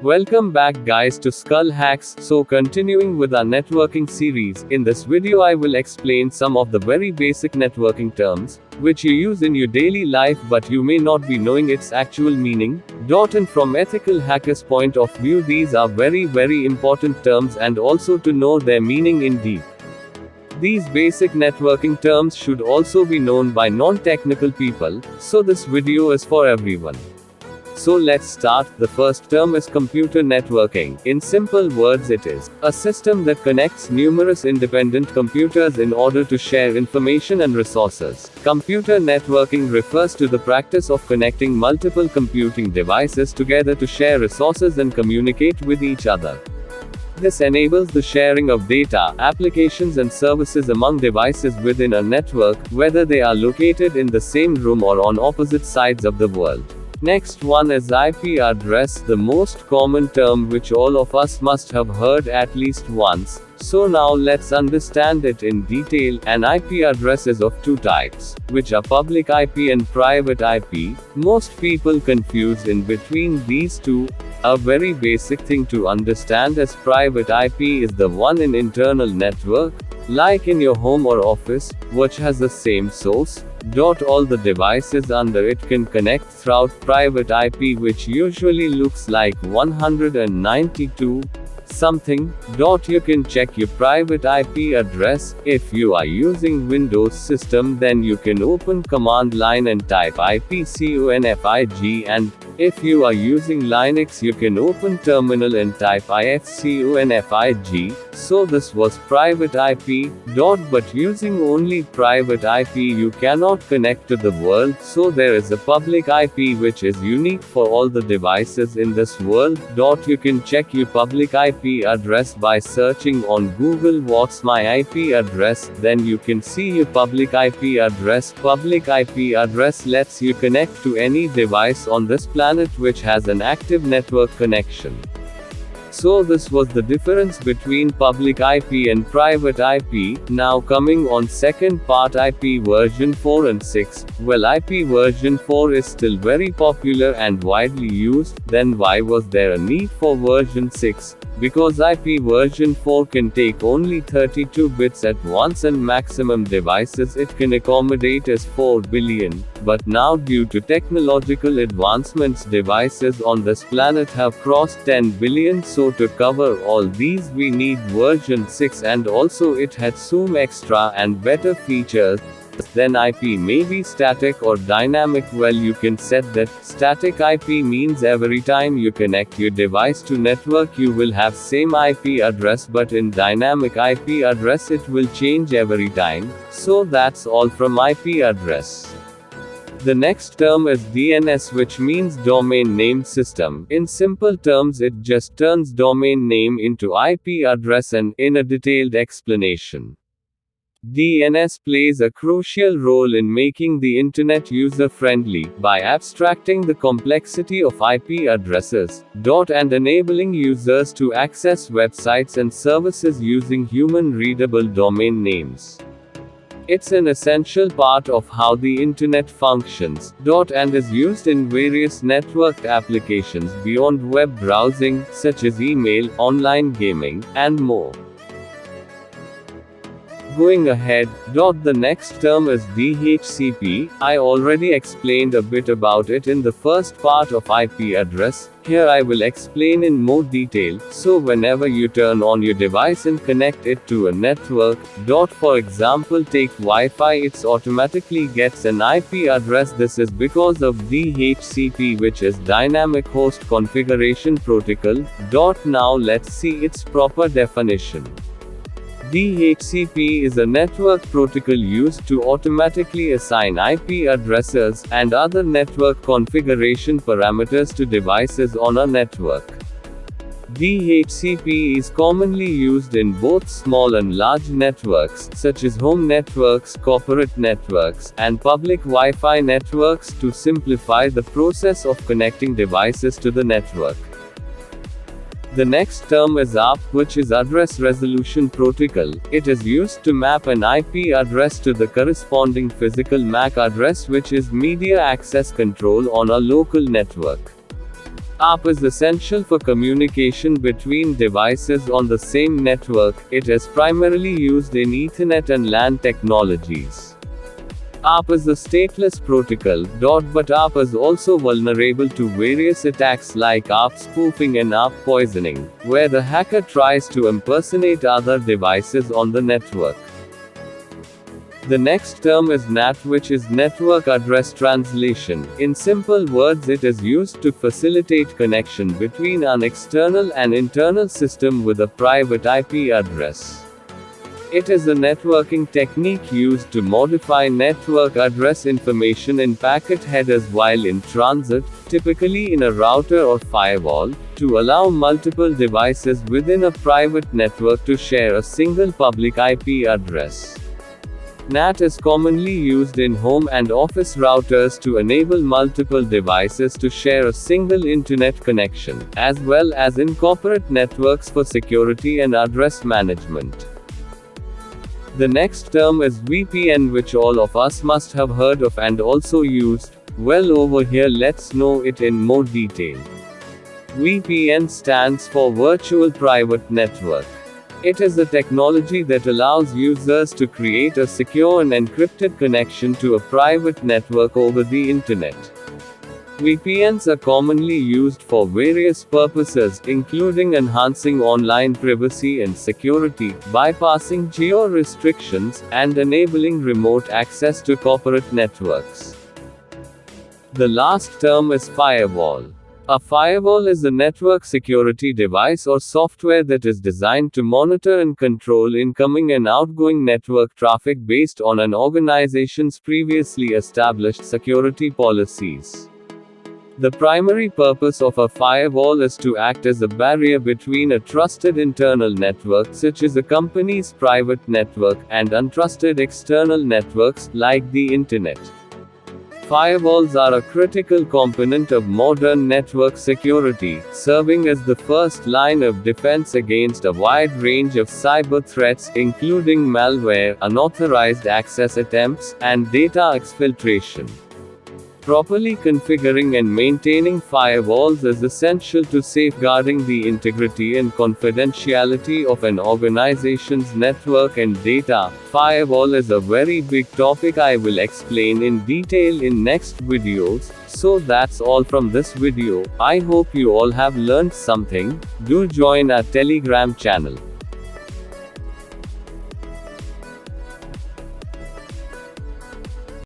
Welcome back guys to Skull Hacks. So continuing with our networking series, in this video I will explain some of the very basic networking terms, which you use in your daily life but you may not be knowing its actual meaning. And from ethical hackers' point of view, these are very important terms and also to know their meaning in deep. These basic networking terms should also be known by non-technical people, so this video is for everyone. So let's start. The first term is computer networking. In simple words, it is a system that connects numerous independent computers in order to share information and resources. Computer networking refers to the practice of connecting multiple computing devices together to share resources and communicate with each other. This enables the sharing of data, applications and services among devices within a network, whether they are located in the same room or on opposite sides of the world. Next one is IP address, the most common term which all of us must have heard at least once. So now let's understand it in detail. An IP address is of two types, which are public IP and private IP. Most people confuse in between these two. A very basic thing to understand is private IP is the one in internal network, like in your home or office, which has the same source. All the devices under it can connect throughout private IP, which usually looks like 192 something. You can check your private IP address. If you are using Windows system, then you can open command line and type IPCONFIG, and if you are using Linux, you can open terminal and type IFCONFIG. So this was private IP. But using only private IP you cannot connect to the world, so there is a public IP which is unique for all the devices in this world. You can check your public IP address by searching on Google what's my IP address, then you can see your public IP address. Public IP address lets you connect to any device on this planet which has an active network connection. So this was the difference between public IP and private IP. Now coming on second part, IP version 4 and 6. Well, IP version 4 is still very popular and widely used. Then why was there a need for version 6? Because IP version 4 can take only 32 bits at once and maximum devices it can accommodate is 4 billion. But now due to technological advancements, devices on this planet have crossed 10 billion, so to cover all these we need version 6, and also it had some extra and better features. Then IP may be static or dynamic. Well, you can set that. Static IP means every time you connect your device to network you will have same IP address, but in dynamic IP address it will change every time. So that's all from IP address. The next term is DNS, which means domain name system. In simple terms, it just turns domain name into IP address, and in a detailed explanation, DNS plays a crucial role in making the internet user-friendly, by abstracting the complexity of IP addresses, and enabling users to access websites and services using human-readable domain names. It's an essential part of how the internet functions, and is used in various networked applications beyond web browsing, such as email, online gaming, and more. Going ahead, the next term is DHCP. I already explained a bit about it in the first part of IP address. Here I will explain in more detail. So whenever you turn on your device and connect it to a network, for example take Wi-Fi, it automatically gets an IP address. This is because of DHCP, which is Dynamic Host Configuration Protocol. Now let's see its proper definition. DHCP is a network protocol used to automatically assign IP addresses and other network configuration parameters to devices on a network. DHCP is commonly used in both small and large networks, such as home networks, corporate networks, and public Wi-Fi networks, to simplify the process of connecting devices to the network. The next term is ARP, which is Address Resolution Protocol. It is used to map an IP address to the corresponding physical MAC address, which is Media Access Control on a local network. ARP is essential for communication between devices on the same network. It is primarily used in Ethernet and LAN technologies. ARP is a stateless protocol, but ARP is also vulnerable to various attacks like ARP spoofing and ARP poisoning, where the hacker tries to impersonate other devices on the network. The next term is NAT, which is Network Address Translation. In simple words, it is used to facilitate connection between an external and internal system with a private IP address. It is a networking technique used to modify network address information in packet headers while in transit, typically in a router or firewall, to allow multiple devices within a private network to share a single public IP address. NAT is commonly used in home and office routers to enable multiple devices to share a single internet connection, as well as in corporate networks for security and address management. The next term is VPN, which all of us must have heard of and also used. Well, over here let's know it in more detail. VPN stands for Virtual Private Network. It is a technology that allows users to create a secure and encrypted connection to a private network over the internet. VPNs are commonly used for various purposes, including enhancing online privacy and security, bypassing geo-restrictions, and enabling remote access to corporate networks. The last term is firewall. A firewall is a network security device or software that is designed to monitor and control incoming and outgoing network traffic based on an organization's previously established security policies. The primary purpose of a firewall is to act as a barrier between a trusted internal network, such as a company's private network, and untrusted external networks, like the internet. Firewalls are a critical component of modern network security, serving as the first line of defense against a wide range of cyber threats, including malware, unauthorized access attempts, and data exfiltration. Properly configuring and maintaining firewalls is essential to safeguarding the integrity and confidentiality of an organization's network and data. Firewall is a very big topic I will explain in detail in next videos. So that's all from this video. I hope you all have learned something. Do join our Telegram channel.